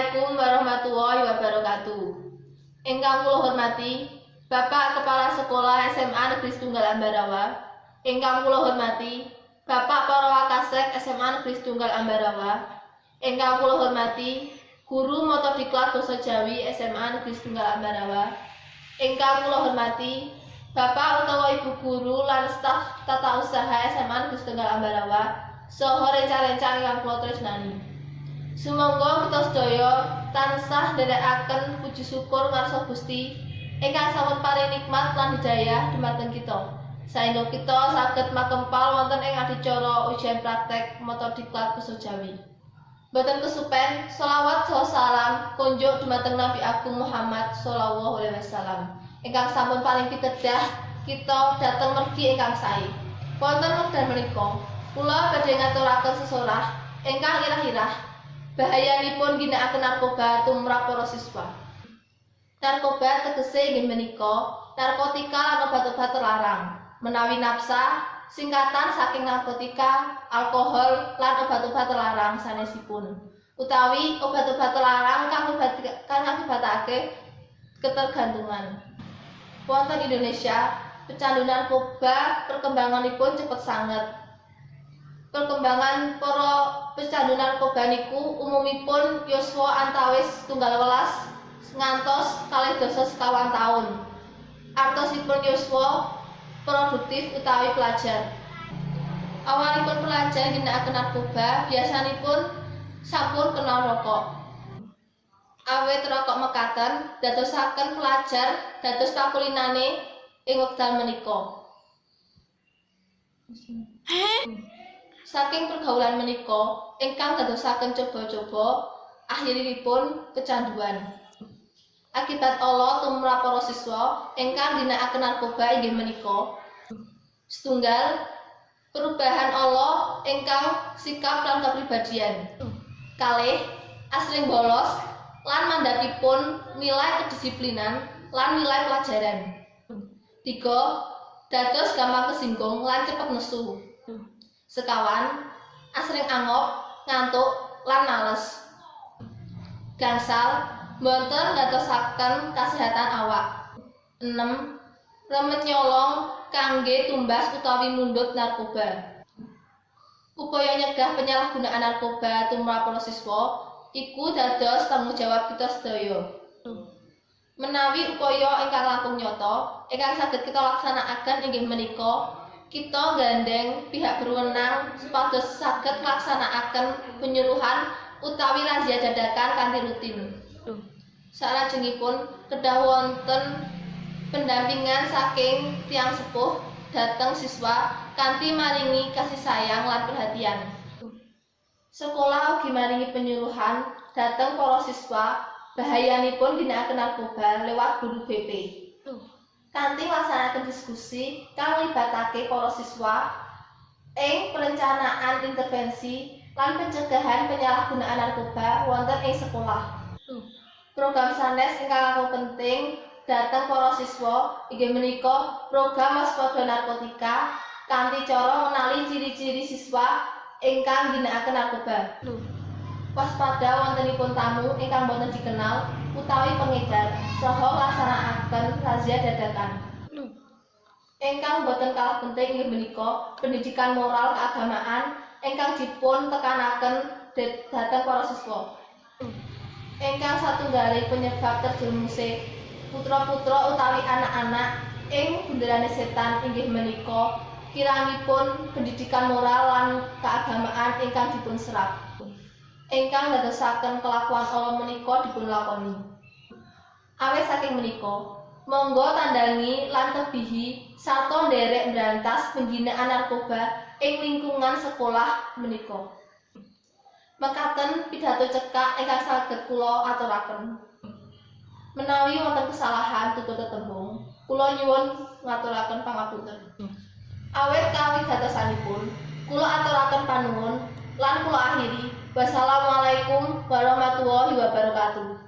Assalamualaikum warahmatullahi wabarakatuh. Ingkang kula hormati Bapak Kepala Sekolah SMA Negeri Setunggal Ambarawa, ingkang kula hormati Bapak Para Wakasek SMA Negeri Setunggal Ambarawa, ingkang kula hormati Guru Mata Diklat Basa Jawi SMA Negeri Setunggal Ambarawa, ingkang kula hormati Bapak utawa Ibu Guru lan staf Tata Usaha SMA Negeri Setunggal Ambarawa, saha rencang-rencang ingkang kula tresnani. Sumangga kita sedaya tansah nderekaken puji syukur ngarsa Gusti ingkang sampun paring nikmat lan hidayah dhumateng kita, saéngga kita saged makempal wonten ing adicara ujian praktek Mata Diklat Basa Jawi. Boten kesupen selawat saha salam kunjuk dhumateng Nabi Agung Muhammad sallallahu alaihi wasallam ingkang sampun paring pitedah kita dhateng mergi ingkang sae. Wonten wekdal menika kula badhe ngaturaken sesorah ingkang irah-irah bahayanipun ginakaken narkoba tumrap para siswa. Narkoba tegese inggih menika narkotika lan obat-obat terlarang, menawi nafsa singkatan saking narkotika, alkohol lan obat-obat terlarang sanesipun, utawi obat-obat terlarang kang ngakibatake ketergantungan. Wonten Indonesia, pecandu narkoba perkembanganipun cepet sanget. Perkembangan para pecandu narkoba niku umumipun yuswa antawis 12 ngantos 250 taun. Artosipun yuswa produktif utawi pelajar. Awalipun pelajar ginakaken narkoba biasanipun sampun kenal rokok. Awit rokok mekaten dadosaken pelajar dados pakulinane ing wekdal menika. Saking pergaulan menika ingkang dadosaken coba-coba akhiripun kecanduan. Akibat Allah tumrap para siswa ingkang ginakaken narkoba inggih menika setunggal perubahan Allah ingkang sikap lan kepribadian. Kalih asring bolos lan mandhapipun nilai kedisiplinan lan nilai pelajaran. 3 dados gampang kesinggung lan cepet nesu. Sekawan asring angop, ngantuk lan males. Gangsal mboten ndadosaken kasehatan awak. 6 remen nyolong kangge tumbas utawi mundhut narkoba. Upaya nyegah penyalahgunaan narkoba tumrap para siswa iku dados tanggung jawab kita sedaya. Menawi upaya ingkang langkung nyata ingkang saged kita laksanakaken inggih menika kita gandeng pihak berwenang supados saged nglaksanakaken penyuluhan utawi razia dadakan kanthi rutin. Salajengipun kedah wonten pendampingan saking tiyang sepuh dhateng siswa kanthi maringi kasih sayang lan perhatian. Sekolah ugi maringi penyuluhan dhateng para siswa bahayanipun ginakaken narkoba lewat guru BP. Kanthi nglaksanakaken diskusi kang nglibatake para siswa ing perencanaan intervensi lan pencegahan penyalahgunaan narkoba wonten ing sekolah. Program sanes ingkang langkung penting dhateng para siswa inggih menika program waspada narkotika kanthi cara ngenali ciri-ciri siswa ingkang ginakaken narkoba. Waspada wontenipun tamu ingkang boten dikenal utawi pengedar saha nglaksanakaken razia dadakan. Ingkang boten kalah penting inggih menika pendidikan moral keagamaan ingkang dipun tekanaken dhateng para siswa. Ingkang satunggaling penyebab terjermusé putra-putra utawi anak-anak ing bundelane setan inggih menika kirangipun pendidikan moral lan keagamaan ingkang dipun serap. Ingkang dadosaken kelakuan Allah menika dipun lakoni. Awit saking menika, monggo tandangi lan tebihi sarta nderek mbrantas pengginaan narkoba ing lingkungan sekolah menika. Mekaten pidato cekak ingkang saged kula aturaken. Menawi wonten kesalahan tutur tetembung, kula nyuwun ngaturaken pangapunten. Awit kawigatosanipun, kula aturaken panuwun lan kula akhiri. Wassalamualaikum warahmatullahi wabarakatuh.